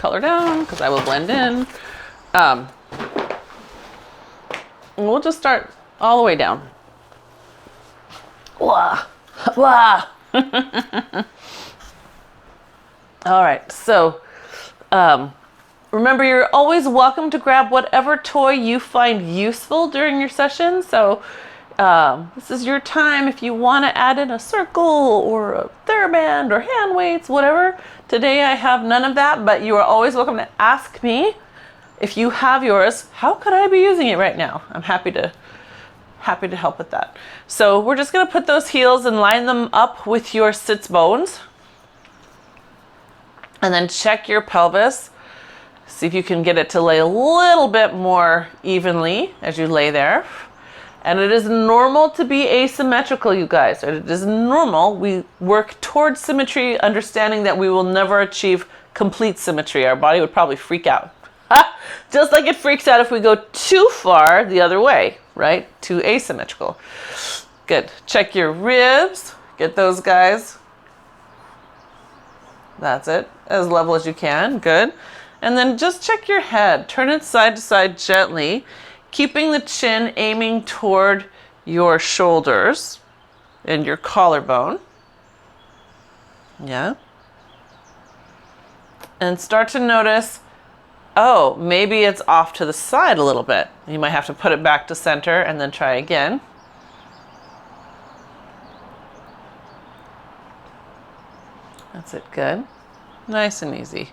color down because I will blend in. And we'll just start all the way down. Wah, wah. All right, so remember, you're always welcome to grab whatever toy you find useful during your session. So this is your time if you want to add in a circle or a TheraBand or hand weights, whatever. Today I have none of that, but you are always welcome to ask me if you have yours. How could I be using it right now? I'm happy to help with that. So we're just going to put those heels and line them up with your sits bones. And then check your pelvis. See if you can get it to lay a little bit more evenly as you lay there. And it is normal to be asymmetrical, you guys. It is normal. We work towards symmetry, understanding that we will never achieve complete symmetry. Our body would probably freak out. Just like it freaks out if we go too far the other way, right? Too asymmetrical. Good. Check your ribs. Get those guys. That's it. As level as you can. Good. And then just check your head. Turn it side to side gently, keeping the chin aiming toward your shoulders and your collarbone. Yeah. And start to notice, oh, maybe it's off to the side a little bit. You might have to put it back to center and then try again. That's it. Good. Nice and easy.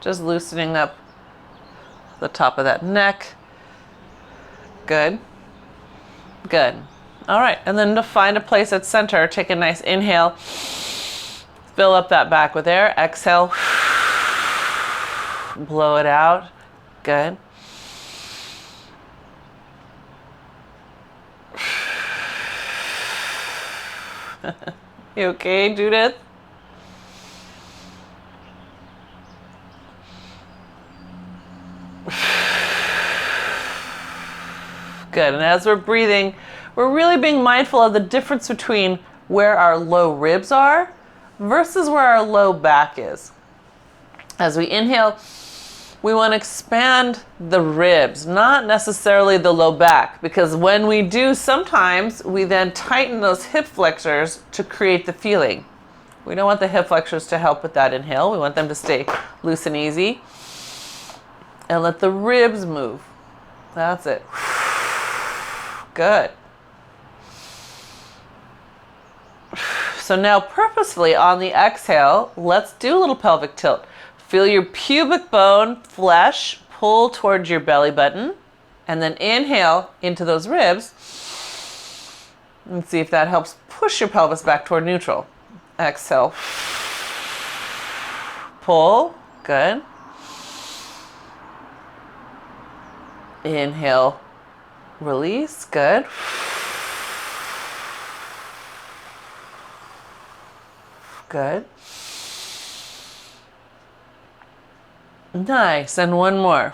Just loosening up the top of that neck. Good. Good. All right. And then to find a place at center, take a nice inhale. Fill up that back with air. Exhale. Blow it out. Good. You okay, Judith? Good. And as we're breathing, we're really being mindful of the difference between where our low ribs are versus where our low back is. As we inhale, we want to expand the ribs, not necessarily the low back, because when we do, sometimes we then tighten those hip flexors to create the feeling. We don't want the hip flexors to help with that inhale. We want them to stay loose and easy. And let the ribs move. That's it. Good. So now purposefully on the exhale, let's do a little pelvic tilt. Feel your pubic bone flesh pull towards your belly button, and then inhale into those ribs and see if that helps push your pelvis back toward neutral. Exhale. Pull. Good. Inhale. Release. Good. Good. Nice. And one more.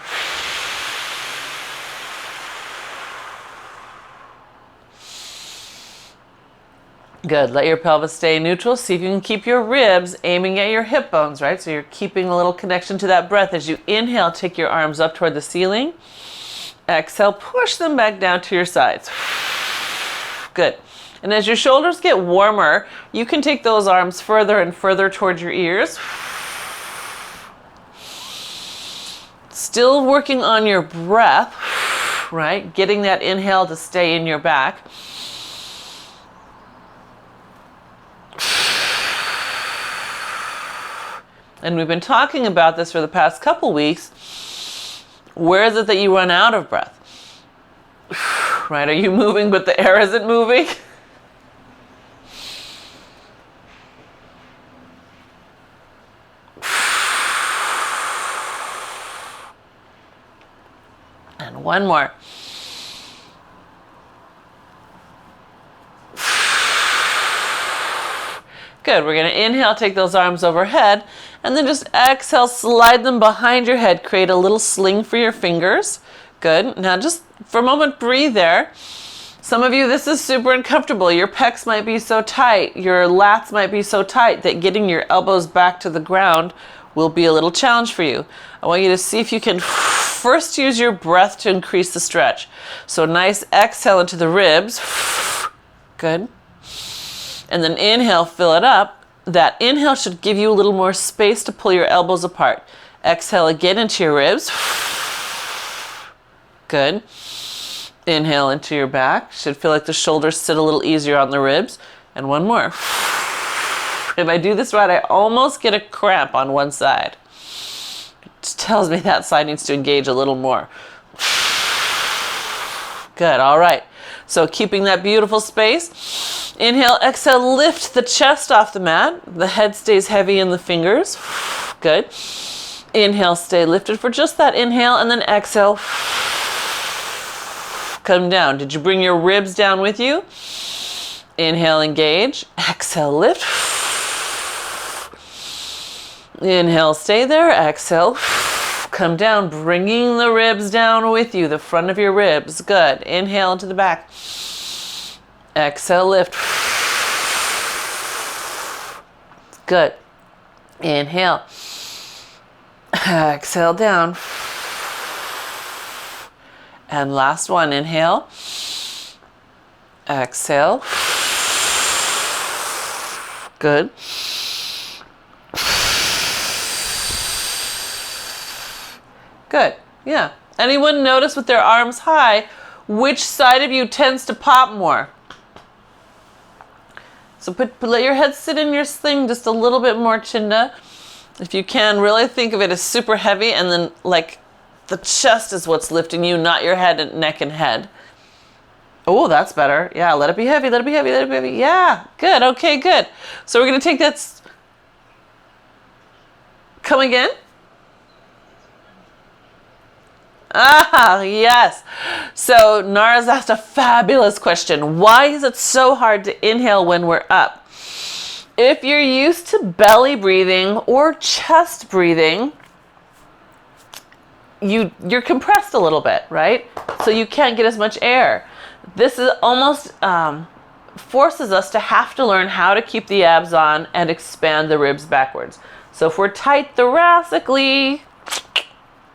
Good. Let your pelvis stay neutral. See if you can keep your ribs aiming at your hip bones, right? So you're keeping a little connection to that breath. As you inhale, take your arms up toward the ceiling. Exhale, push them back down to your sides. Good. And as your shoulders get warmer, you can take those arms further and further towards your ears. Still working on your breath, right? Getting that inhale to stay in your back. And we've been talking about this for the past couple weeks. Where is it that you run out of breath? Right? Are you moving but the air isn't moving? And one more. Good. We're going to inhale, take those arms overhead, and then just exhale, slide them behind your head. Create a little sling for your fingers. Good. Now just for a moment, breathe there. Some of you, this is super uncomfortable. Your pecs might be so tight, your lats might be so tight that getting your elbows back to the ground will be a little challenge for you. I want you to see if you can first use your breath to increase the stretch. So nice exhale into the ribs. Good. And then inhale, fill it up. That inhale should give you a little more space to pull your elbows apart. Exhale again into your ribs. Good. Inhale into your back. Should feel like the shoulders sit a little easier on the ribs. And one more. If I do this right, I almost get a cramp on one side. It tells me that side needs to engage a little more. Good, all right. So keeping that beautiful space. Inhale, exhale, lift the chest off the mat. The head stays heavy in the fingers. Good. Inhale, stay lifted for just that inhale, and then exhale. Come down. Did you bring your ribs down with you? Inhale, engage. Exhale, lift. Inhale, stay there. Exhale, come down, bringing the ribs down with you, the front of your ribs. Good. Inhale into the back. Exhale, lift. Good. Inhale. Exhale down. And last one, inhale. Exhale. Good. Good. Yeah. Anyone notice with their arms high, which side of you tends to pop more? So let your head sit in your thing just a little bit more, Chinda. If you can, really think of it as super heavy, and then like the chest is what's lifting you, not your head and neck and head. Oh, that's better. Yeah, let it be heavy, let it be heavy, let it be heavy. Yeah, good. Okay, good. So we're going to take that. Come again. Ah, yes. So Nara's asked a fabulous question. Why is it so hard to inhale when we're up? If you're used to belly breathing or chest breathing, you're compressed a little bit, right? So you can't get as much air. This is almost forces us to have to learn how to keep the abs on and expand the ribs backwards. So if we're tight thoracically,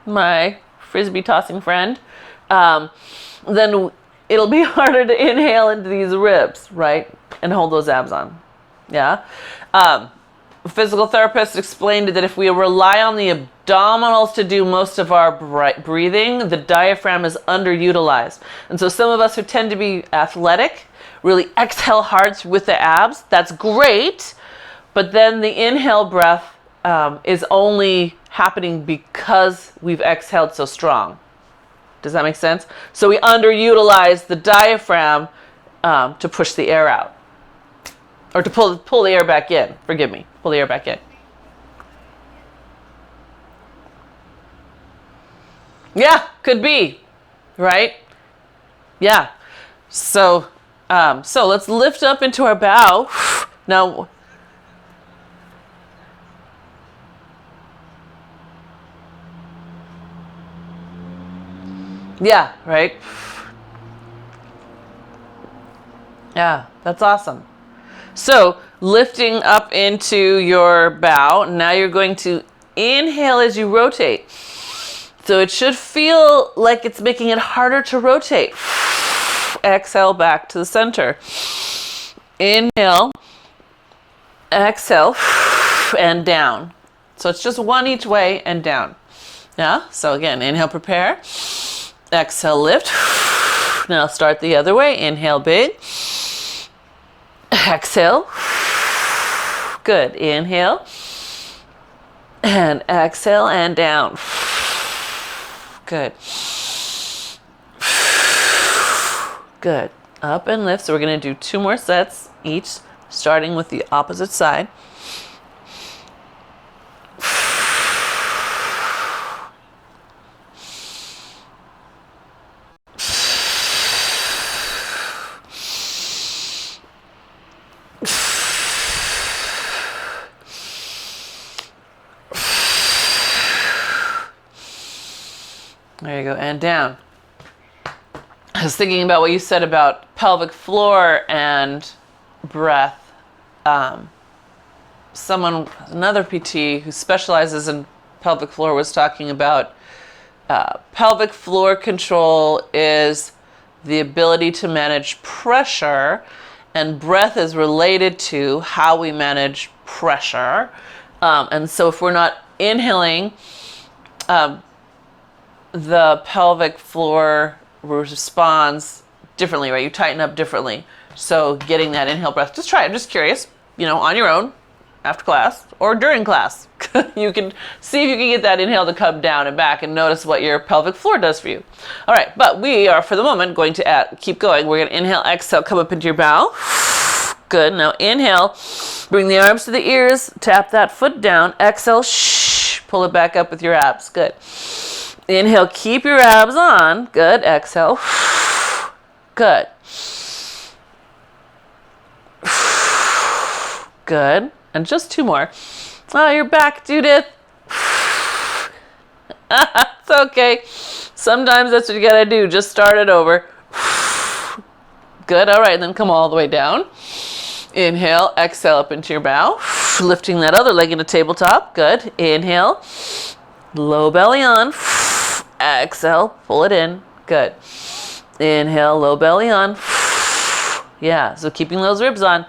my frisbee tossing friend, then it'll be harder to inhale into these ribs, right? And hold those abs on. Yeah. Physical therapist explained that if we rely on the abdominals to do most of our breathing, the diaphragm is underutilized. And so some of us who tend to be athletic really exhale hard with the abs. That's great. But then the inhale breath is only happening because we've exhaled so strong. Does that make sense? So we underutilize the diaphragm to push the air out. Or to pull the air back in. Forgive me. Pull the air back in. Yeah, could be. Right? Yeah. So let's lift up into our bow. Now, yeah, right? Yeah, that's awesome. So lifting up into your bow, now you're going to inhale as you rotate. So it should feel like it's making it harder to rotate. Exhale back to the center. Inhale, exhale, and down. So it's just one each way and down. Yeah, so again, inhale, prepare. Exhale, lift. Now start the other way. Inhale, big. Exhale. Good. Inhale. And exhale and down. Good. Good. Up and lift. So we're going to do 2 more sets each, starting with the opposite side. There you go, and down. I was thinking about what you said about pelvic floor and breath. another PT who specializes in pelvic floor was talking about pelvic floor control is the ability to manage pressure, and breath is related to how we manage pressure. And so if we're not inhaling, the pelvic floor responds differently, right? You tighten up differently. So getting that inhale breath, just try it. I'm just curious, on your own after class or during class. You can see if you can get that inhale to come down and back and notice what your pelvic floor does for you. All right, but we are, for the moment, going to keep going. We're going to inhale, exhale, come up into your bow. Good. Now inhale, bring the arms to the ears, tap that foot down. Exhale, pull it back up with your abs. Good. Inhale, keep your abs on. Good. Exhale. Good. Good. And just two more. Oh, you're back, Judith. It's okay. Sometimes that's what you gotta do. Just start it over. Good. All right. Then come all the way down. Inhale. Exhale up into your bow. Lifting that other leg into tabletop. Good. Inhale. Low belly on. Exhale. Pull it in. Good. Inhale. Low belly on. Yeah. So keeping those ribs on.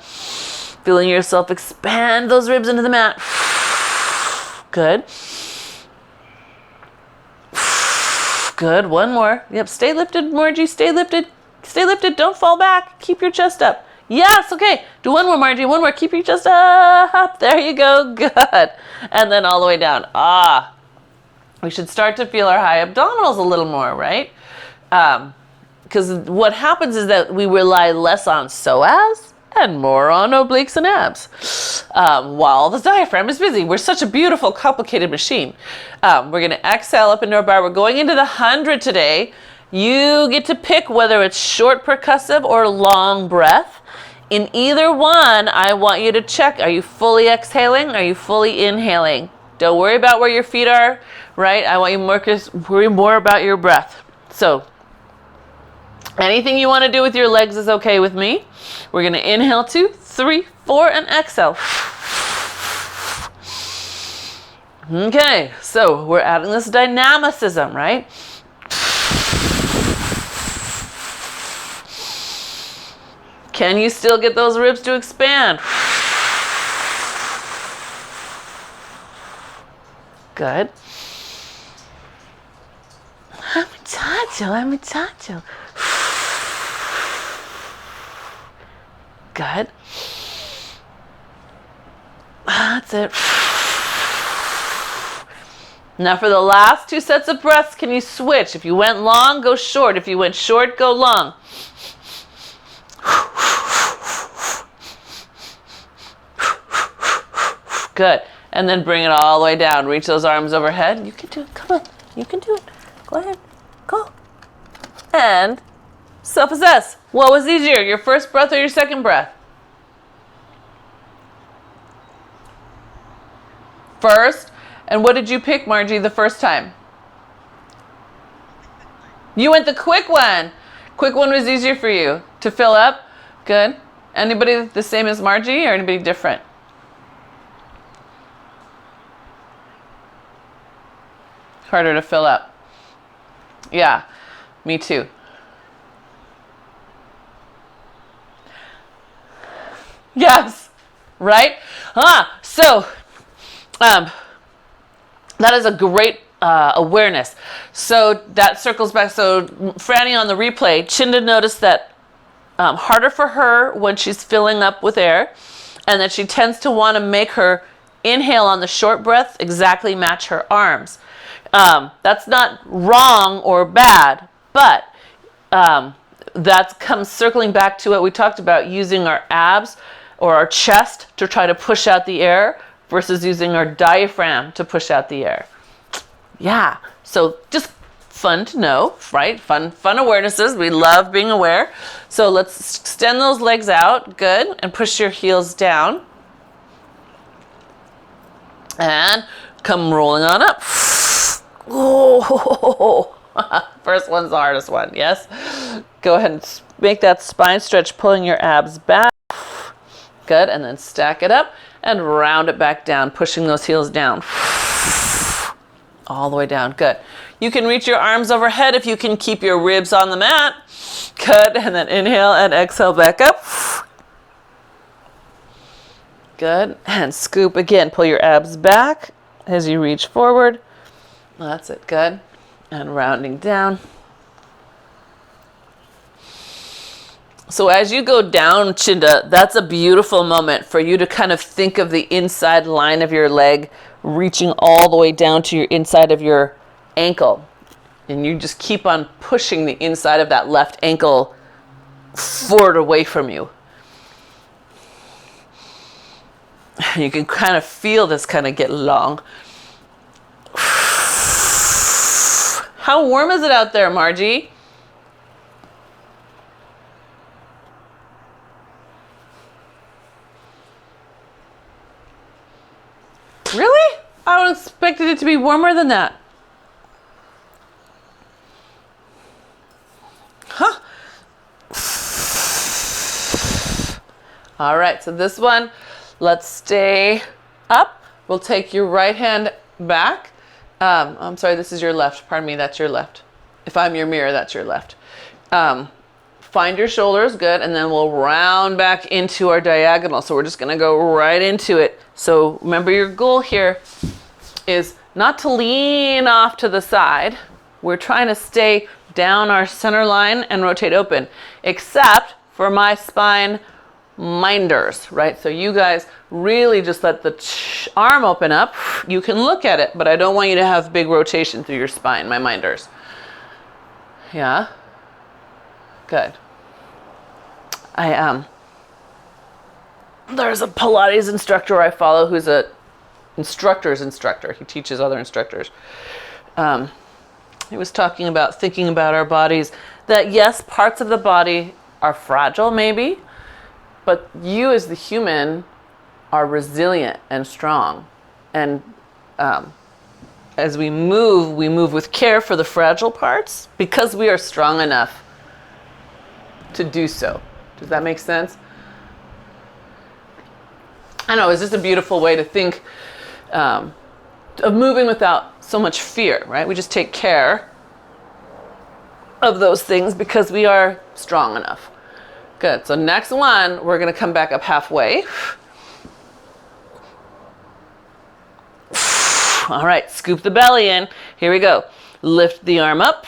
Feeling yourself expand those ribs into the mat. Good. Good. One more. Yep. Stay lifted, Margie. Stay lifted. Stay lifted. Don't fall back. Keep your chest up. Yes. Okay. Do one more, Margie. One more. Keep your chest up. There you go. Good. And then all the way down. We should start to feel our high abdominals a little more, right? Because what happens is that we rely less on psoas and more on obliques and abs while the diaphragm is busy. We're such a beautiful, complicated machine. We're going to exhale up into our bar. We're going into the 100 today. You get to pick whether it's short percussive or long breath. In either one, I want you to check. Are you fully exhaling? Are you fully inhaling? Don't worry about where your feet are, right? I want you to worry more about your breath. So anything you want to do with your legs is okay with me. We're going to inhale 2, 3, 4, and exhale. Okay, so we're adding this dynamicism, right? Can you still get those ribs to expand? Good. Let me touch you. Good. That's it. Now for the last 2 sets of breaths, can you switch? If you went long, go short. If you went short, go long. Good. And then bring it all the way down. Reach those arms overhead. You can do it. Come on. You can do it. Go ahead. Go. And self-assess. What was easier, your first breath or your second breath? First. And what did you pick, Margie, the first time? You went the quick one. Quick one was easier for you to fill up. Good. Anybody the same as Margie or anybody different? Harder to fill up. Yeah, me too. Yes, right? So that is a great awareness. So that circles back. So Franny on the replay, Chinda noticed that harder for her when she's filling up with air, and that she tends to want to make her inhale on the short breath exactly match her arms. That's not wrong or bad, but that comes circling back to what we talked about, using our abs or our chest to try to push out the air versus using our diaphragm to push out the air. Yeah, so just fun to know, right? Fun awarenesses. We love being aware. So let's extend those legs out. Good. And push your heels down. And come rolling on up. Oh, first one's the hardest one, yes? Go ahead and make that spine stretch, pulling your abs back. Good, and then stack it up. and round it back down, pushing those heels down. All the way down. Good. You can reach your arms overhead if you can keep your ribs on the mat. Good. And then inhale and exhale back up. Good. And scoop again. Pull your abs back as you reach forward. That's it. Good. And rounding down. So as you go down, Chinda, that's a beautiful moment for you to kind of think of the inside line of your leg reaching all the way down to your inside of your ankle. And you just keep on pushing the inside of that left ankle forward away from you. You can kind of feel this kind of get long. How warm is it out there, Margie? Really? I would have expected it to be warmer than that. Huh. All right, so this one, let's stay up. We'll take your right hand back. I'm sorry, this is your left. Pardon me, that's your left. If I'm your mirror, that's your left. Find your shoulders, good, and then we'll round back into our diagonal. So we're just gonna go right into it. So remember, your goal here is not to lean off to the side. We're trying to stay down our center line and rotate open, except for my spine minders, right? So you guys really just let the arm open up. You can look at it, but I don't want you to have big rotation through your spine, my minders. Yeah? Good. There's a Pilates instructor I follow who's a instructor's instructor. He teaches other instructors. He was talking about thinking about our bodies, that yes, parts of the body are fragile maybe, but you as the human are resilient and strong. And as we move with care for the fragile parts because we are strong enough to do so. Does that make sense? I know, it's just a beautiful way to think of moving without so much fear, right? We just take care of those things because we are strong enough. Good. So next one, we're going to come back up halfway. All right, scoop the belly in. Here we go. Lift the arm up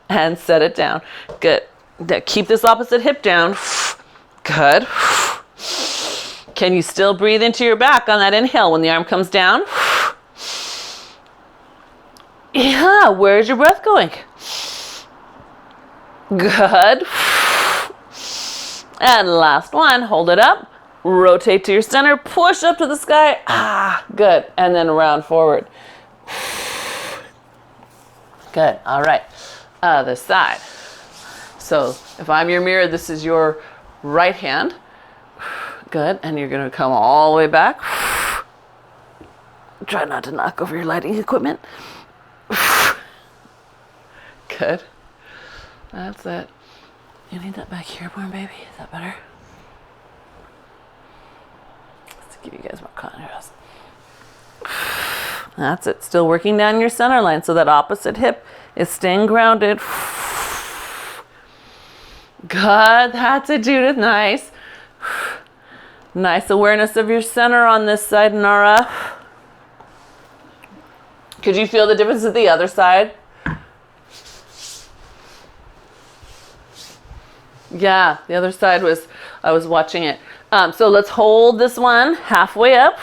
and set it down. Good. Keep this opposite hip down. Good. Can you still breathe into your back on that inhale when the arm comes down? Yeah, where's your breath going? Good. And last one, hold it up. Rotate to your center, push up to the sky. Ah, good. And then round forward. Good. All right. Other side. So if I'm your mirror, this is your right hand. Good. And you're going to come all the way back. Try not to knock over your lighting equipment. Good. That's it. You need that back here more, baby? Is that better? Let's give you guys more contrast. That's it. Still working down your center line so that opposite hip is staying grounded. Good. That's it, Judith. Nice. Nice awareness of your center on this side, Nara. Could you feel the difference at the other side? Yeah, the other side I was watching it. So let's hold this one halfway up.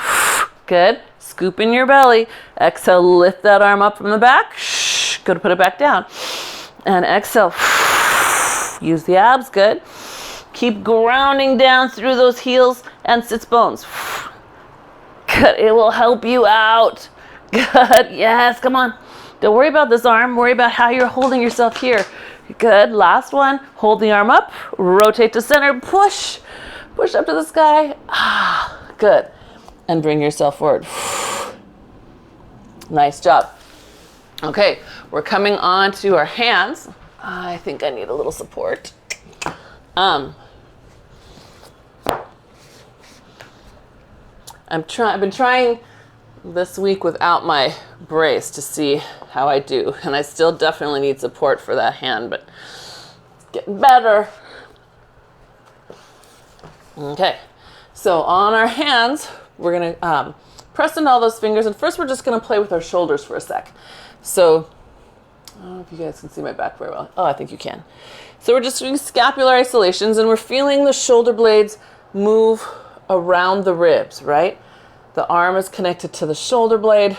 Good. Scoop in your belly. Exhale, lift that arm up from the back. Go to put it back down. And exhale. Use the abs. Good. Keep grounding down through those heels and sits bones. Good. It will help you out. Good. Yes, come on. Don't worry about this arm. Worry about how you're holding yourself here. Good. Last one. Hold the arm up. Rotate to center. Push. Push up to the sky. Ah, good. And bring yourself forward. Nice job. Okay, we're coming on to our hands. I think I need a little support. I've been trying this week without my brace to see how I do. And I still definitely need support for that hand, but it's getting better. Okay, so on our hands, we're gonna press into all those fingers. And first we're just gonna play with our shoulders for a sec. So, I don't know if you guys can see my back very well. Oh, I think you can. So we're just doing scapular isolations, and we're feeling the shoulder blades move around the ribs, right? The arm is connected to the shoulder blade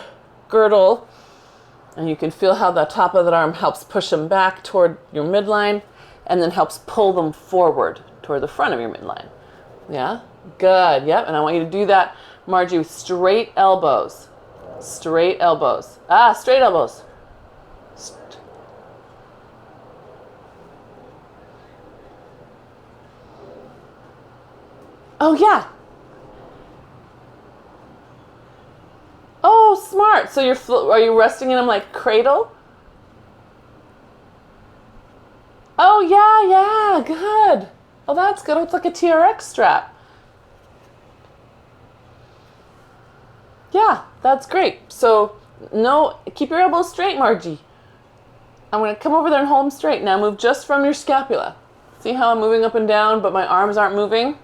girdle, and you can feel how the top of that arm helps push them back toward your midline, and then helps pull them forward toward the front of your midline. Yeah? Good. Yep. And I want you to do that, Margie, with straight elbows. Straight elbows. Straight elbows. Oh, yeah. Oh, smart. So are you resting in them like cradle? Oh, yeah, good. Oh, that's good. It's like a TRX strap. Yeah, that's great. So, keep your elbows straight, Margie. I'm going to come over there and hold them straight. Now move just from your scapula. See how I'm moving up and down, but my arms aren't moving?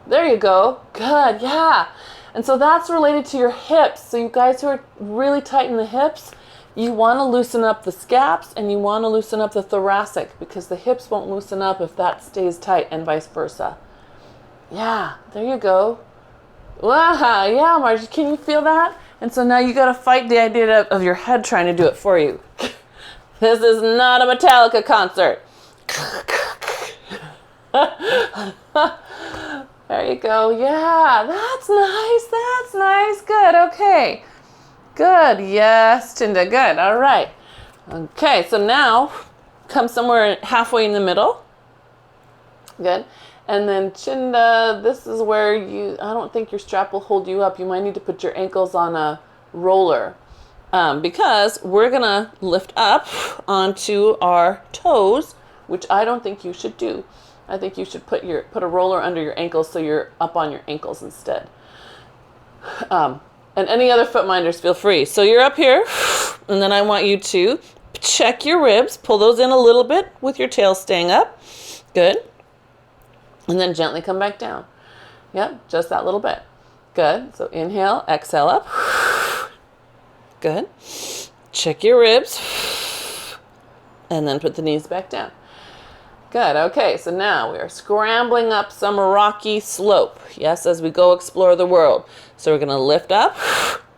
There you go. Good, yeah. And so that's related to your hips. So you guys who are really tight in the hips, you want to loosen up the scaps and you want to loosen up the thoracic, because the hips won't loosen up if that stays tight, and vice versa. Yeah, there you go. Wow, yeah, Margie, can you feel that? And so now you got to fight the idea of your head trying to do it for you. This is not a Metallica concert. There you go. Yeah, that's nice. That's nice. Good. Okay. Good. Yes, Chinda. Good. All right. Okay, so now come somewhere halfway in the middle. Good. And then Chinda, this is where I don't think your strap will hold you up. You might need to put your ankles on a roller, because we're going to lift up onto our toes, which I don't think you should do. I think you should put a roller under your ankles so you're up on your ankles instead. And any other foot minders, feel free. So you're up here, and then I want you to check your ribs. Pull those in a little bit with your tail staying up. Good. And then gently come back down. Yep, just that little bit. Good. So inhale, exhale up. Good. Check your ribs. And then put the knees back down. Good. Okay, so now we are scrambling up some rocky slope. Yes, as we go explore the world. So we're going to lift up,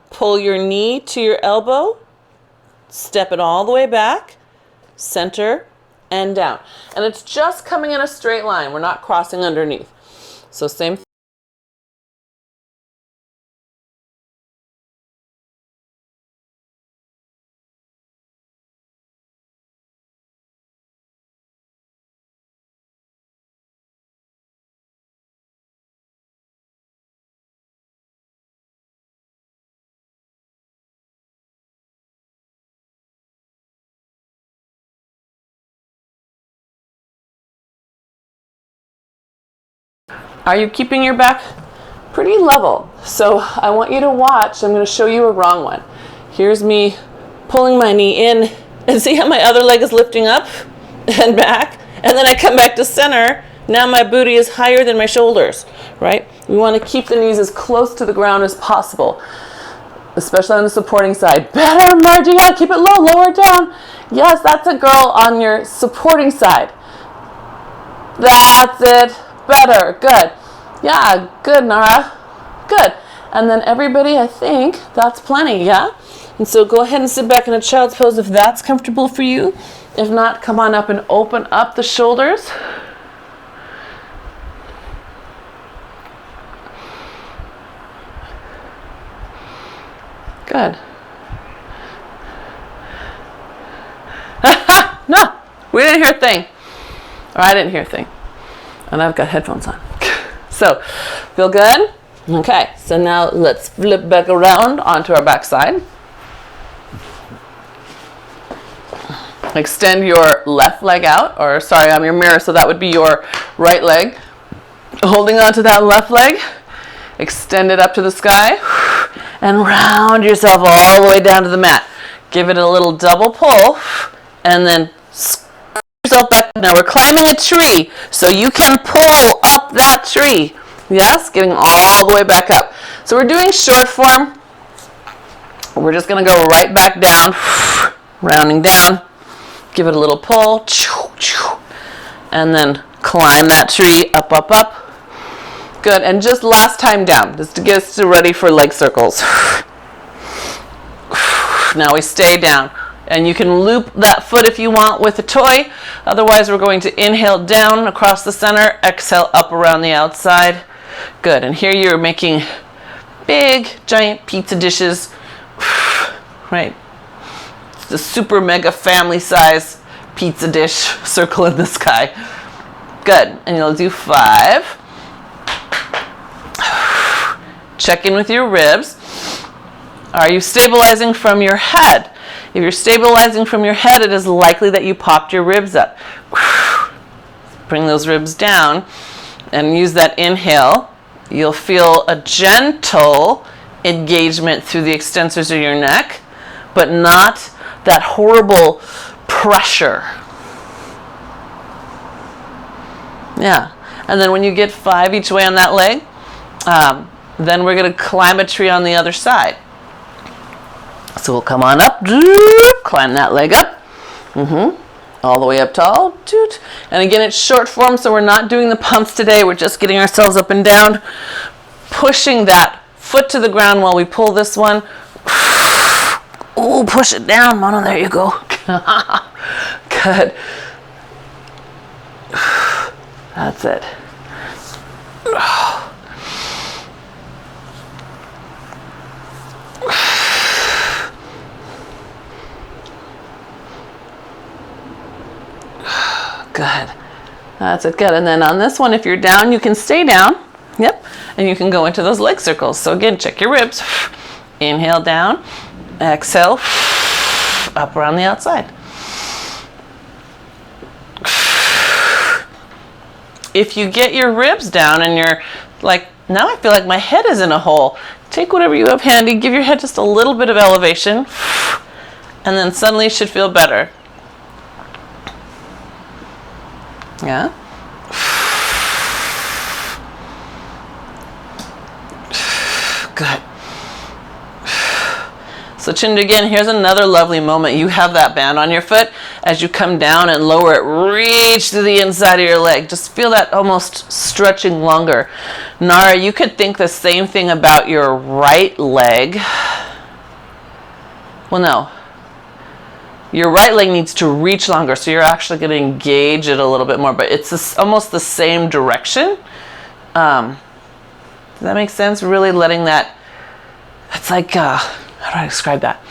pull your knee to your elbow, step it all the way back, center, and down. And it's just coming in a straight line. We're not crossing underneath. So same thing. Are you keeping your back pretty level? So I want you to watch. I'm going to show you a wrong one. Here's me pulling my knee in, and see how my other leg is lifting up and back, and then I come back to center. Now my booty is higher than my shoulders, right? We want to keep the knees as close to the ground as possible, especially on the supporting side. Better, Margie. Yeah, keep it low, lower it down. Yes, that's a girl on your supporting side. That's it. Better. Good. Yeah, good, Nara. Good. And then everybody, I think that's plenty, yeah? And so go ahead and sit back in a child's pose if that's comfortable for you. If not, come on up and open up the shoulders. Good. No, we didn't hear a thing. Or I didn't hear a thing. And I've got headphones on. So, feel good? Okay, so now let's flip back around onto our back side. Extend your left leg out, or sorry, I'm your mirror, so that would be your right leg. Holding on to that left leg. Extend it up to the sky and round yourself all the way down to the mat. Give it a little double pull and then squeeze yourself back. Now we're climbing a tree, so you can pull up that tree. Yes, getting all the way back up. So we're doing short form. We're just going to go right back down, rounding down. Give it a little pull, and then climb that tree, up, up, up. Good, and just last time down, just to get us ready for leg circles. Now we stay down, and you can loop that foot if you want with a toy. Otherwise, we're going to inhale down across the center, exhale up around the outside. Good, and here you're making big, giant pizza dishes, right? It's the super mega family size pizza dish, circle in the sky. Good, and you'll do 5. Check in with your ribs. Are you stabilizing from your head? If you're stabilizing from your head, it is likely that you popped your ribs up. Bring those ribs down and use that inhale. You'll feel a gentle engagement through the extensors of your neck, but not that horrible pressure. Yeah, and then when you get 5 each way on that leg, then we're going to climb a tree on the other side. So we'll come on up, climb that leg up, all the way up tall, and again it's short form, so we're not doing the pumps today, we're just getting ourselves up and down, pushing that foot to the ground while we pull this one. Oh, push it down, Mona, there you go. Good. That's it. Good. That's it. Good. And then on this one, if you're down, you can stay down. Yep. And you can go into those leg circles. So again, check your ribs. Inhale down. Exhale. Up around the outside. If you get your ribs down and you're like, now I feel like my head is in a hole, take whatever you have handy, give your head just a little bit of elevation, and then suddenly you should feel better. Yeah. Good. So chin again, here's another lovely moment. You have that band on your foot. As you come down and lower it, reach to the inside of your leg. Just feel that almost stretching longer. Nara, you could think the same thing about your right leg. Well, no. Your right leg needs to reach longer, so you're actually going to engage it a little bit more, but it's almost the same direction. Does that make sense? Really letting that, it's like, how do I describe that?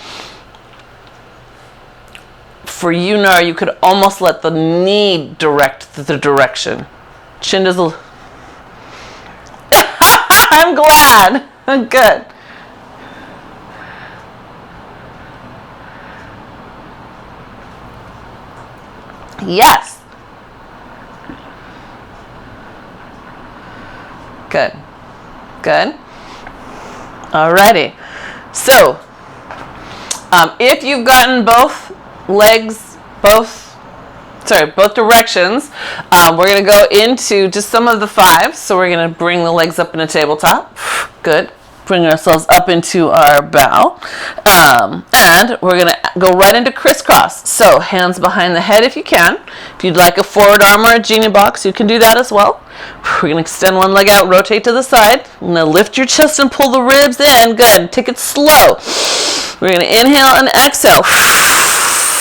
For you, Nara, you could almost let the knee direct the direction. Chin does a I'm glad. Good. Yes. Good. Good. Alrighty. So, if you've gotten both legs, both directions, we're going to go into just some of the 5. So we're going to bring the legs up in a tabletop. Good. Bring ourselves up into our bow. And we're going to go right into crisscross. So hands behind the head if you can. If you'd like a forward arm or a genie box, you can do that as well. We're going to extend one leg out, rotate to the side. I'm going to lift your chest and pull the ribs in. Good. Take it slow. We're going to inhale and exhale.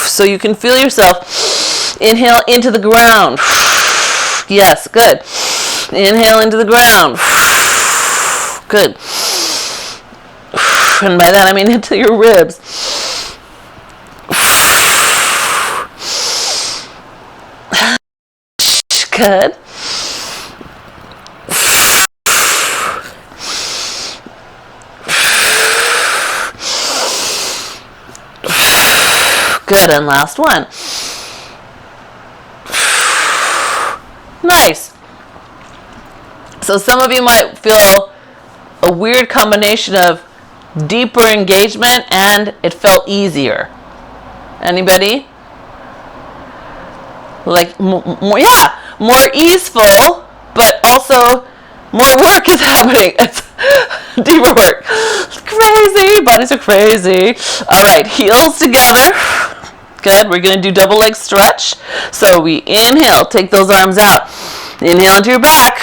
So you can feel yourself. Inhale into the ground. Yes, good. Inhale into the ground. Good. And by that I mean into your ribs. Good. Good, and last one. Nice. So some of you might feel a weird combination of deeper engagement and it felt easier. Anybody? Like more, yeah, more easeful, but also more work is happening. It's deeper work. It's crazy. Bodies are crazy. All right, heels together. Good. We're going to do double leg stretch. So we inhale, take those arms out. Inhale into your back.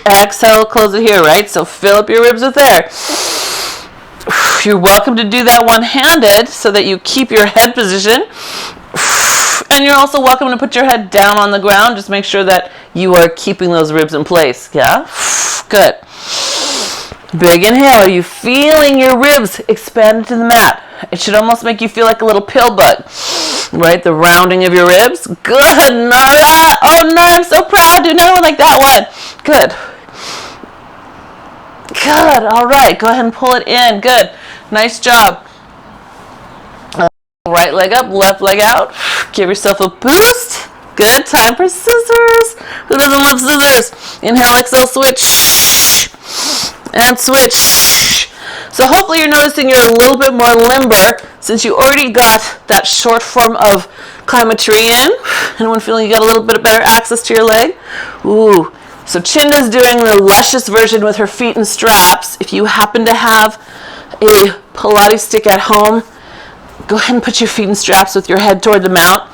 Exhale, close it here, right? So fill up your ribs with air. You're welcome to do that one-handed so that you keep your head position. And you're also welcome to put your head down on the ground. Just make sure that you are keeping those ribs in place. Yeah? Good. Big inhale. Are you feeling your ribs expand to the mat? It should almost make you feel like a little pill bug. Right? The rounding of your ribs. Good, Nara. Oh, no, I'm so proud. Do another one like that one. Good. Good. All right. Go ahead and pull it in. Good. Nice job. Right leg up, left leg out. Give yourself a boost. Good. Time for scissors. Who doesn't love scissors? Inhale, exhale, switch. And switch. So hopefully you're noticing you're a little bit more limber since you already got that short form of climb a tree in. Anyone feeling you got a little bit of better access to your leg? Ooh. So Chinda's doing the luscious version with her feet in straps. If you happen to have a Pilates stick at home, go ahead and put your feet in straps with your head toward the mount.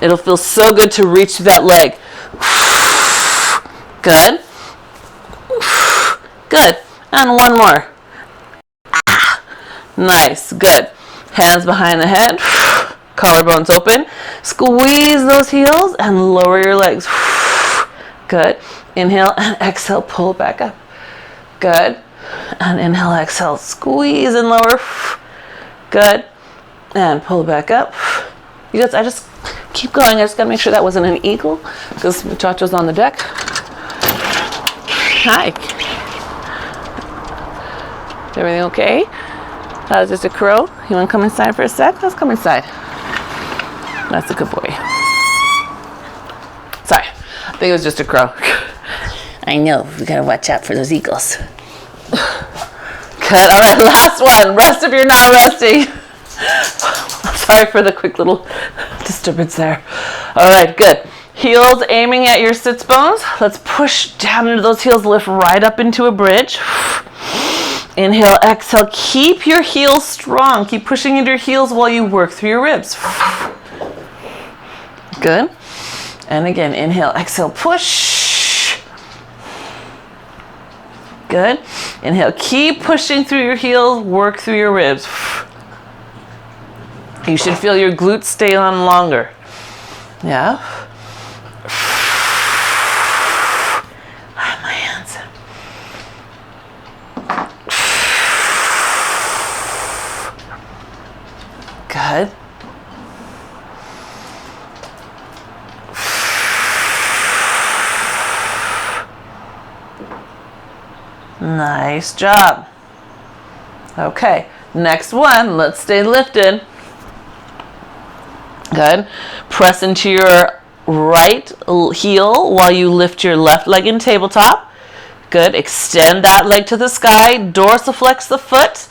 It'll feel so good to reach through that leg. Good. Good. And one more. Nice. Good. Hands behind the head. Collarbones open. Squeeze those heels and lower your legs. Good. Inhale and exhale. Pull it back up. Good. And inhale, exhale. Squeeze and lower. Good. And pull it back up. You guys, I just keep going. I just got to make sure that wasn't an eagle because Muchacho's on the deck. Hi. Is everything okay? That was just a crow. You want to come inside for a sec? Let's come inside. That's a good boy. Sorry. I think it was just a crow. I know. We got to watch out for those eagles. Good. All right. Last one. Rest if you're not resting. Sorry for the quick little disturbance there. All right, good. Heels aiming at your sits bones. Let's push down into those heels, lift right up into a bridge. Inhale, exhale. Keep your heels strong. Keep pushing into your heels while you work through your ribs. Good. And again, inhale, exhale, push. Good. Inhale, keep pushing through your heels, work through your ribs. You should feel your glutes stay on longer. Yeah. My hands. Good. Nice job. Okay, next one. Let's stay lifted. Good. Press into your right heel while you lift your left leg in tabletop. Good. Extend that leg to the sky. Dorsiflex the foot.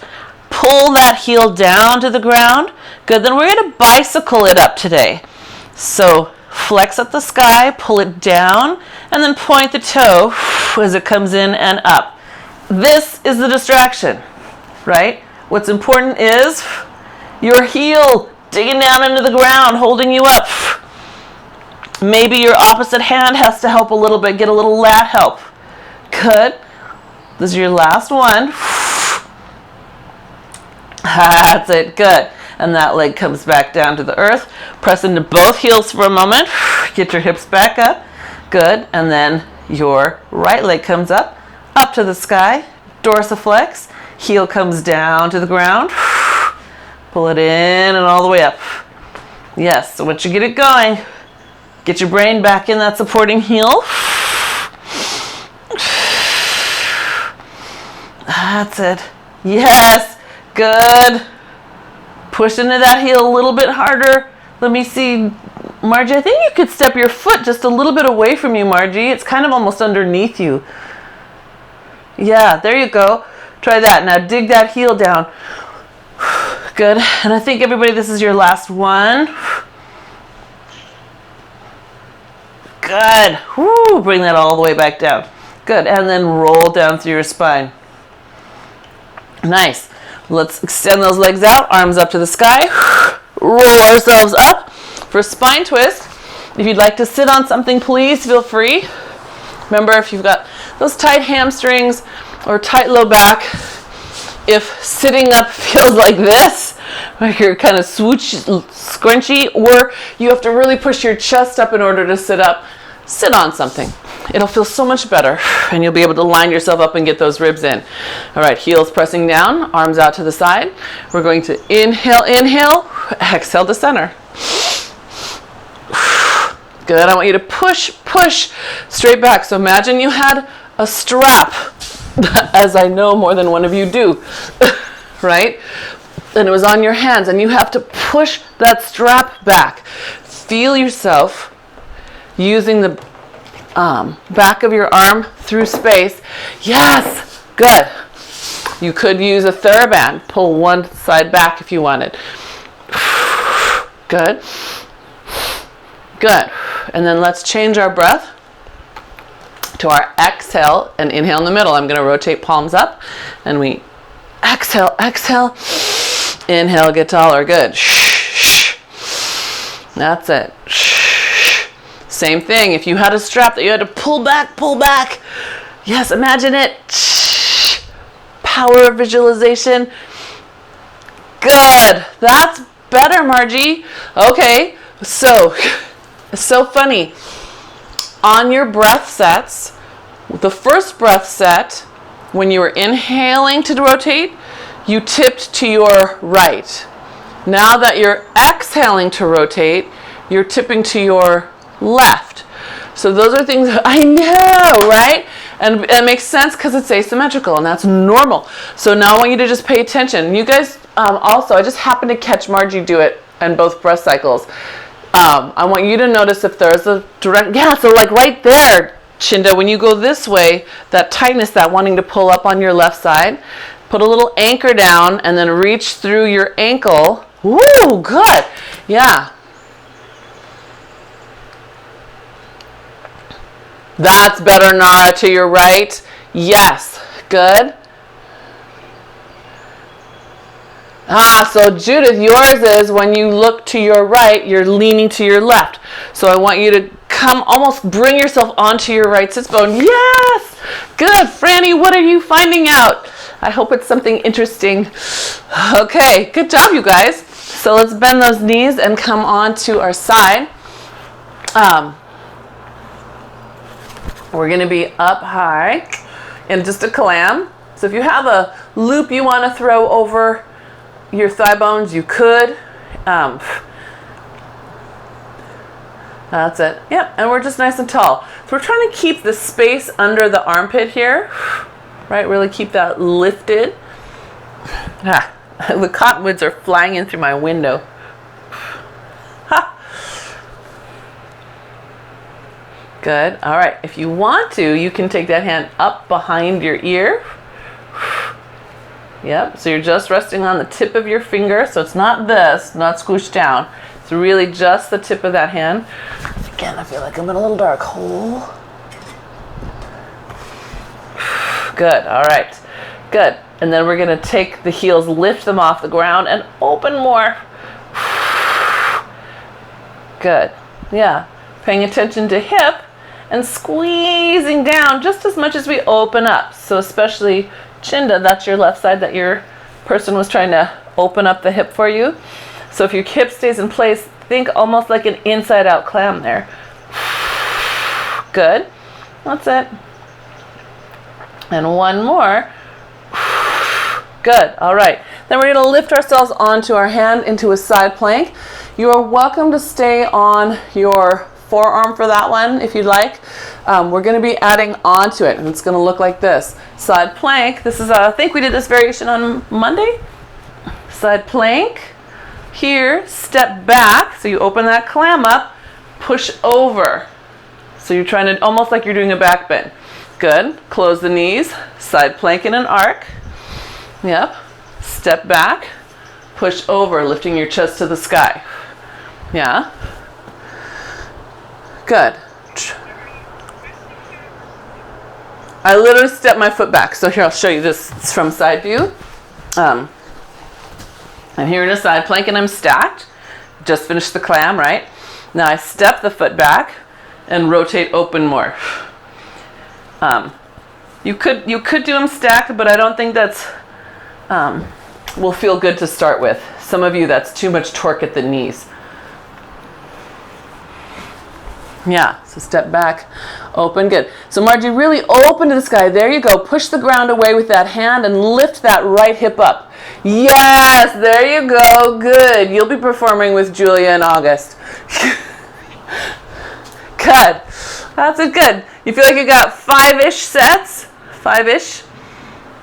Pull that heel down to the ground. Good. Then we're going to bicycle it up today. So flex at the sky, pull it down, and then point the toe as it comes in and up. This is the distraction, right? What's important is your heel digging down into the ground, holding you up. Maybe your opposite hand has to help a little bit, get a little lat help. Good. This is your last one. That's it. Good. And that leg comes back down to the earth. Press into both heels for a moment. Get your hips back up. Good. And then your right leg comes up to the sky. Dorsiflex. Heel comes down to the ground. Pull it in and all the way up. Yes, so once you get it going, get your brain back in that supporting heel. That's it. Yes, good. Push into that heel a little bit harder. Let me see. Margie, I think you could step your foot just a little bit away from you, Margie. It's kind of almost underneath you. Yeah, there you go. Try that. Now dig that heel down. Good. And I think everybody, this is your last one. Good. Woo, bring that all the way back down. Good. And then roll down through your spine. Nice. Let's extend those legs out, arms up to the sky. Roll ourselves up for spine twist. If you'd like to sit on something, please feel free. Remember, if you've got those tight hamstrings or tight low back, if sitting up feels like this, like you're kind of scrunchy, or you have to really push your chest up in order to sit up, sit on something. It'll feel so much better, and you'll be able to line yourself up and get those ribs in. All right, heels pressing down, arms out to the side. We're going to inhale, inhale, exhale to center. Good. I want you to push straight back. So imagine you had a strap, as I know more than one of you do, right? And it was on your hands, and you have to push that strap back. Feel yourself using the back of your arm through space. Yes. Good. You could use a TheraBand. Pull one side back if you wanted. Good. Good. And then let's change our breath to our exhale and inhale in the middle. I'm going to rotate palms up, and we exhale, exhale, inhale, get taller. Good. That's it. Same thing. If you had a strap that you had to pull back. Yes, imagine it. Power of visualization. Good. That's better, Margie. Okay. So, it's so funny. On your breath sets, the first breath set, when you were inhaling to rotate, you tipped to your right. Now that you're exhaling to rotate, you're tipping to your left. So those are things that I know, right? And it makes sense because it's asymmetrical, and that's normal. So now I want you to just pay attention. You guys, also, I just happened to catch Margie do it in both breath cycles. I want you to notice if there's a direct, so like right there, Chinda, when you go this way, that tightness, that wanting to pull up on your left side, put a little anchor down and then reach through your ankle. Woo, good. Yeah. That's better, Nara, to your right. Yes, good. So Judith, yours is when you look to your right, you're leaning to your left. So I want you to come, almost bring yourself onto your right sits bone. Yes, good. Franny, what are you finding out? I hope it's something interesting. Okay, good job, you guys. So let's bend those knees and come on to our side. We're going to be up high in just a clam. So if you have a loop you want to throw over your thigh bones, you could. That's it. Yep, and we're just nice and tall. So we're trying to keep the space under the armpit here, right? Really keep that lifted. The cottonwoods are flying in through my window. Good. All right. If you want to, you can take that hand up behind your ear. Yep. So you're just resting on the tip of your finger. So it's not this, not squished down. It's really just the tip of that hand. Again, I feel like I'm in a little dark hole. Good. All right. Good. And then we're going to take the heels, lift them off the ground, and open more. Good. Yeah. Paying attention to hip and squeezing down just as much as we open up. So especially Chinda, that's your left side that your person was trying to open up the hip for you. So if your hip stays in place, think almost like an inside out clam there. Good. That's it. And one more. Good. All right. Then we're going to lift ourselves onto our hand into a side plank. You are welcome to stay on your forearm for that one if you'd like. We're going to be adding onto it, and it's going to look like this. Side plank. This is, I think we did this variation on Monday. Side plank. Here, step back. So you open that clam up, push over. So you're trying to, almost like you're doing a back bend. Good. Close the knees, side plank in an arc. Yep. Step back, push over, lifting your chest to the sky. Yeah. Good. I literally step my foot back. So here, I'll show you this from side view. I'm here in a side plank and I'm stacked. Just finished the clam, right? Now I step the foot back and rotate open more. You could do them stacked, but I don't think that's will feel good to start with. Some of you, that's too much torque at the knees. Yeah, so step back, open, good. So Margie, really open to the sky. There you go. Push the ground away with that hand and lift that right hip up. Yes, there you go. Good. You'll be performing with Julia in August. Good. That's it, good. You feel like you got 5-ish sets? 5-ish?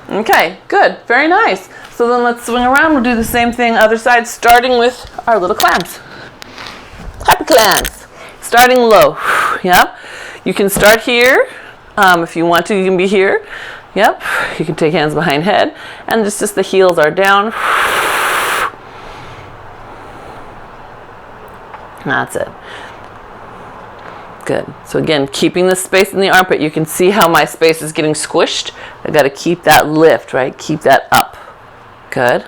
Okay, good. Very nice. So then let's swing around. We'll do the same thing, other side, starting with our little clams. Happy clams. Starting low. Yep. You can start here. If you want to, you can be here. Yep. You can take hands behind head. And just the heels are down. That's it. Good. So again, keeping the space in the armpit. You can see how my space is getting squished. I got to keep that lift, right? Keep that up. Good.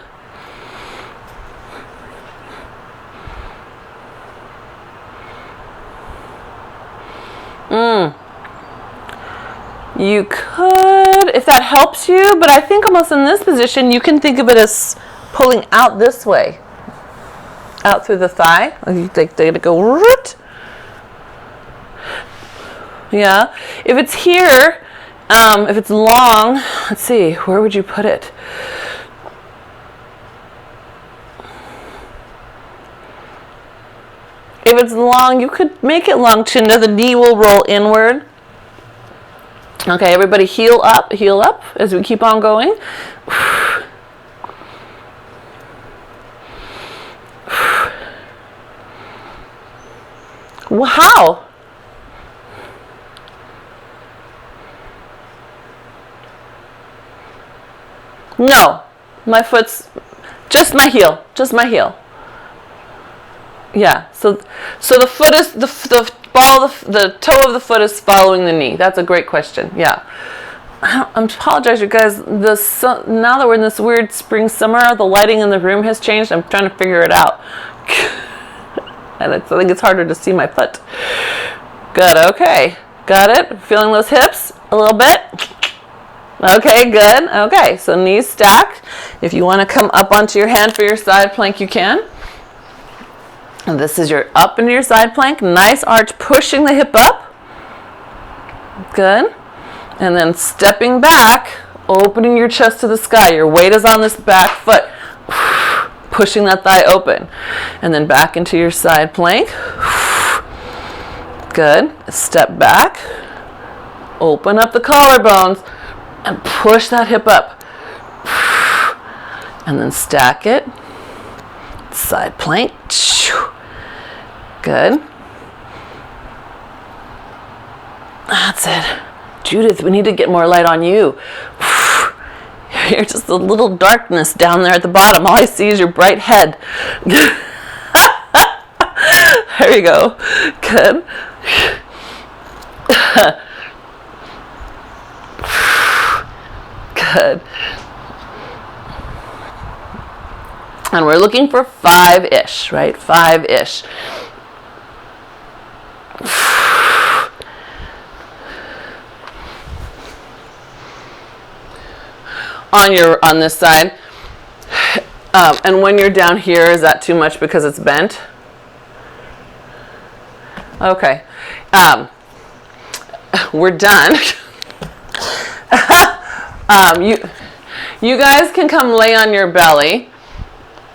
You could, if that helps you, but I think almost in this position, you can think of it as pulling out this way. Out through the thigh. They're going to go root. Yeah. If it's here, if it's long, let's see, where would you put it? If it's long, you could make it long, Chinda. The knee will roll inward. Okay, everybody heel up as we keep on going. Wow. No, my foot's just my heel, Yeah, so the foot is the toe of the foot is following the knee. That's a great question. Yeah, I apologize, you guys. Now that we're in this weird spring summer, the lighting in the room has changed. I'm trying to figure it out, and I think it's harder to see my foot. Good. Okay, got it. Feeling those hips a little bit. Okay, good. Okay, so knees stacked. If you want to come up onto your hand for your side plank, you can. And this is your up into your side plank. Nice arch, pushing the hip up. Good. And then stepping back, opening your chest to the sky. Your weight is on this back foot. Pushing that thigh open. And then back into your side plank. Good. Step back. Open up the collarbones. And push that hip up. And then stack it. Side plank. Good. That's it. Judith, we need to get more light on you. You're just a little darkness down there at the bottom. All I see is your bright head. There you go. Good. Good. And we're looking for 5-ish, right? 5-ish. On this side. And when you're down here, is that too much because it's bent? Okay. We're done. You guys can come lay on your belly.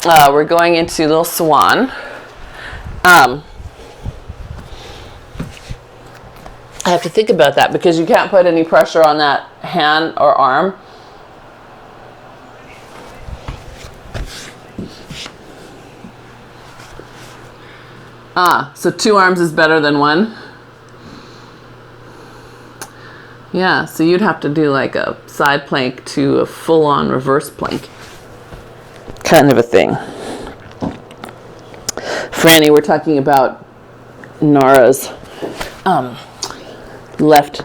We're going into little swan. I have to think about that because you can't put any pressure on that hand or arm. So 2 arms is better than 1. Yeah, so you'd have to do like a side plank to a full-on reverse plank. Kind of a thing. Franny, we're talking about Nara's left.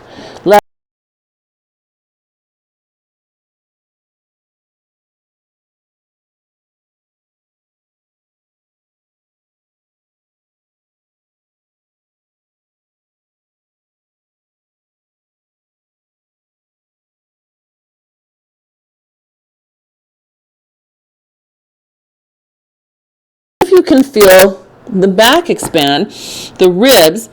If you can feel the back expand, the ribs,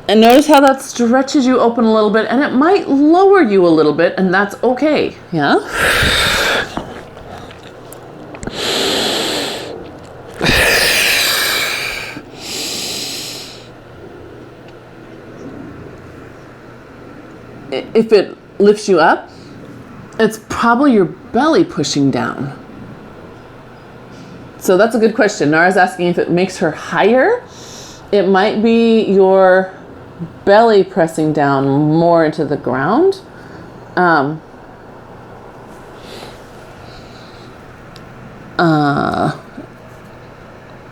and notice how that stretches you open a little bit, and it might lower you a little bit, and that's okay. Yeah? If it lifts you up, it's probably your belly pushing down. So that's a good question. Nara's asking if it makes her higher. It might be your belly pressing down more into the ground.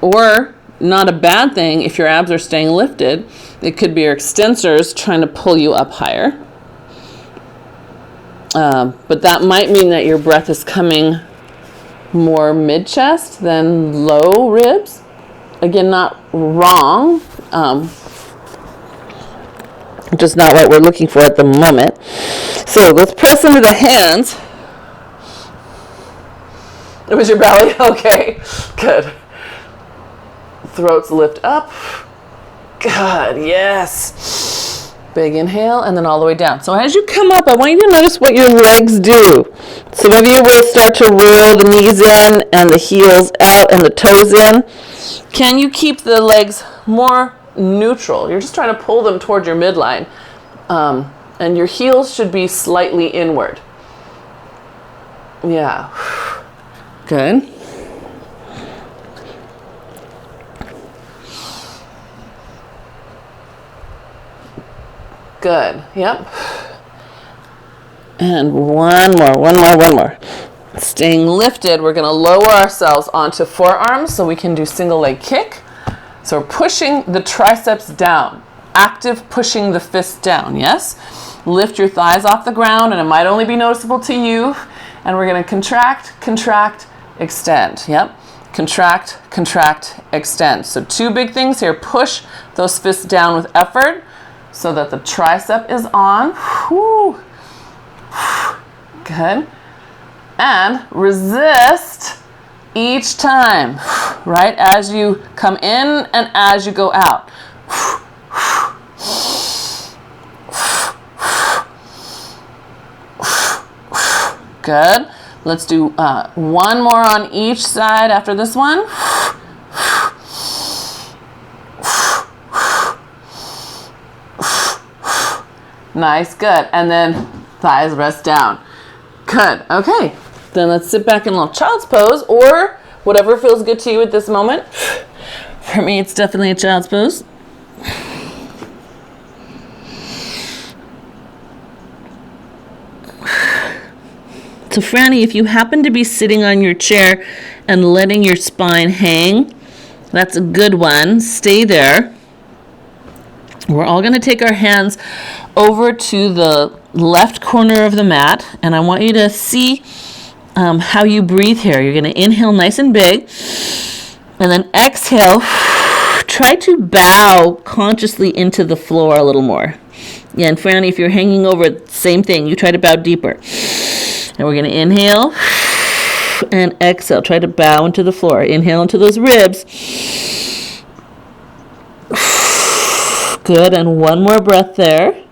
Or not a bad thing if your abs are staying lifted. It could be your extensors trying to pull you up higher. But that might mean that your breath is coming more mid-chest than low ribs. Again, not wrong. Just not what we're looking for at the moment. So let's press into the hands. It was your belly? Okay, good. Throats lift up. Good, yes. Big inhale, and then all the way down. So as you come up, I want you to notice what your legs do. Some of you will start to roll the knees in and the heels out and the toes in. Can you keep the legs more neutral? You're just trying to pull them toward your midline. And your heels should be slightly inward. Yeah. Good. Good. Yep. And one more. Staying lifted, we're going to lower ourselves onto forearms so we can do single leg kick. So we're pushing the triceps down. Active pushing the fist down, yes? Lift your thighs off the ground, and it might only be noticeable to you. And we're going to contract, extend. Yep. Contract, extend. So two big things here. Push those fists down with effort so that the tricep is on. Whew. Good. And resist each time, right? As you come in and as you go out. Good. Let's do one more on each side after this one. Nice, good. And then thighs rest down. Good. Okay. Then let's sit back in a little child's pose or whatever feels good to you at this moment. For me, it's definitely a child's pose. So Franny, if you happen to be sitting on your chair and letting your spine hang, that's a good one. Stay there. We're all going to take our hands over to the left corner of the mat, and I want you to see how you breathe here. You're going to inhale nice and big, and then exhale. Try to bow consciously into the floor a little more. Yeah, and Franny, if you're hanging over, same thing. You try to bow deeper. And we're going to inhale and exhale. Try to bow into the floor. Inhale into those ribs. Good, and one more breath there.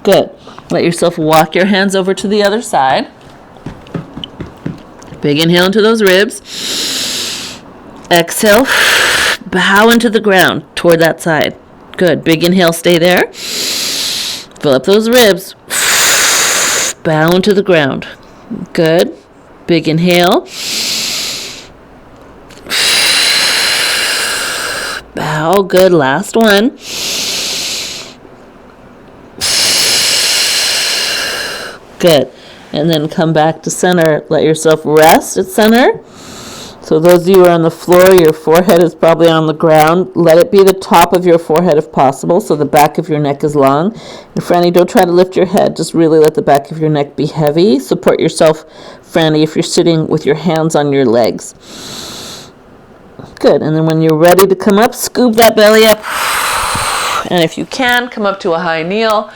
Good. Let yourself walk your hands over to the other side. Big inhale into those ribs. Exhale. Bow into the ground toward that side. Good. Big inhale, stay there. Fill up those ribs. Bow into the ground. Good. Big inhale. Bow Oh, good. Last one. Good. And then come back to center. Let yourself rest at center. So those of you who are on the floor, your forehead is probably on the ground. Let it be the top of your forehead if possible, so the back of your neck is long. And Franny, don't try to lift your head. Just really let the back of your neck be heavy. Support yourself, Franny, if you're sitting with your hands on your legs. Good. And then when you're ready to come up, scoop that belly up. And if you can, come up to a high kneel.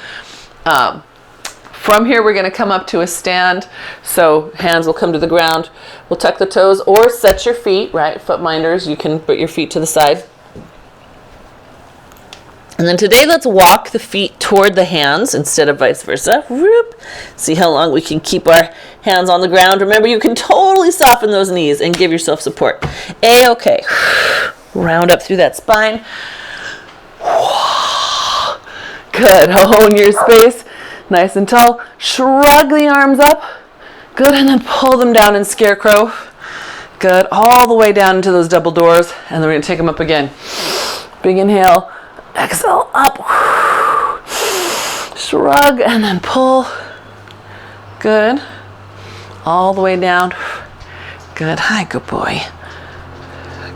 From here, we're going to come up to a stand. So hands will come to the ground. We'll tuck the toes or set your feet, right? Foot minders, you can put your feet to the side. And then today, let's walk the feet toward the hands instead of vice versa. Whoop. See how long we can keep our hands on the ground. Remember, you can totally soften those knees and give yourself support. A-okay. Round up through that spine. Good. Own your space. Nice and tall. Shrug the arms up. Good. And then pull them down in scarecrow. Good. All the way down into those double doors. And then we're going to take them up again. Big inhale. Exhale up. Shrug and then pull. Good. All the way down. Good. Hi, good boy.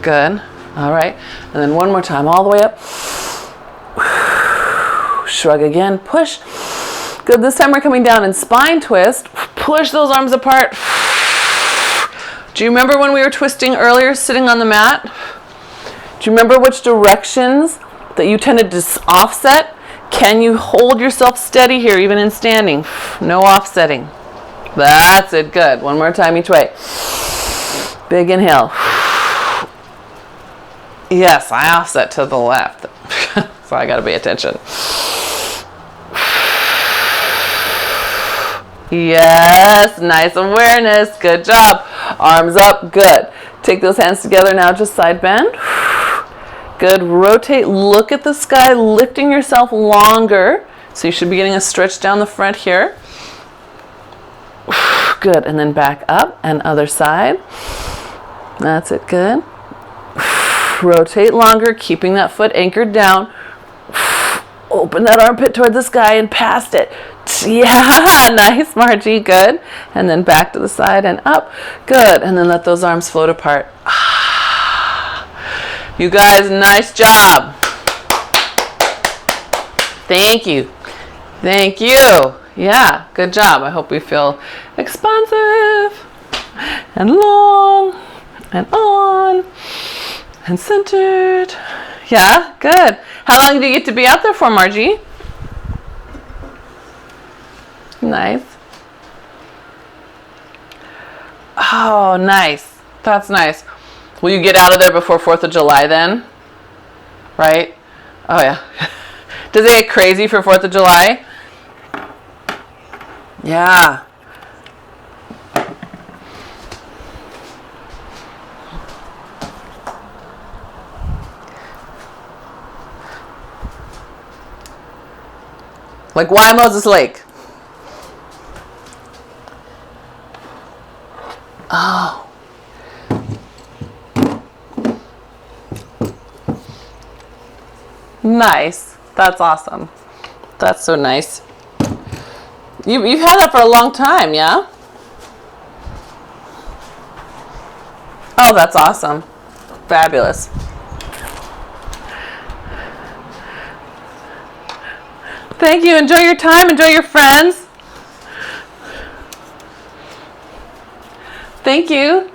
Good. All right. And then one more time. All the way up. Shrug again. Push. Good. This time we're coming down in spine twist. Push those arms apart. Do you remember when we were twisting earlier, sitting on the mat? Do you remember which directions that you tended to offset? Can you hold yourself steady here, even in standing? No offsetting. That's it. Good. One more time each way. Big inhale. Yes, I offset to the left. So I got to pay attention. Yes, nice awareness. Good job. Arms up. Good. Take those hands together now, just side bend. Good. Rotate. Look at the sky, lifting yourself longer. So you should be getting a stretch down the front here. Good. And then back up and other side. That's it. Good. Rotate longer, keeping that foot anchored down. Open that armpit toward the sky and past it. Yeah, nice, Margie. Good. And then back to the side and up. Good. And then let those arms float apart. You guys, nice job. Thank you. Thank you. Yeah, good job. I hope we feel expansive and long and on and centered. Yeah, good. How long do you get to be out there for, Margie? Nice. Oh, nice. That's nice. Will you get out of there before 4th of July then? Right? Oh, yeah. Does it get crazy for 4th of July? Yeah. Like, why Moses Lake? Oh. Nice. That's awesome. That's so nice. You've had that for a long time, yeah? Oh, that's awesome. Fabulous. Thank you. Enjoy your time. Enjoy your friends. Thank you.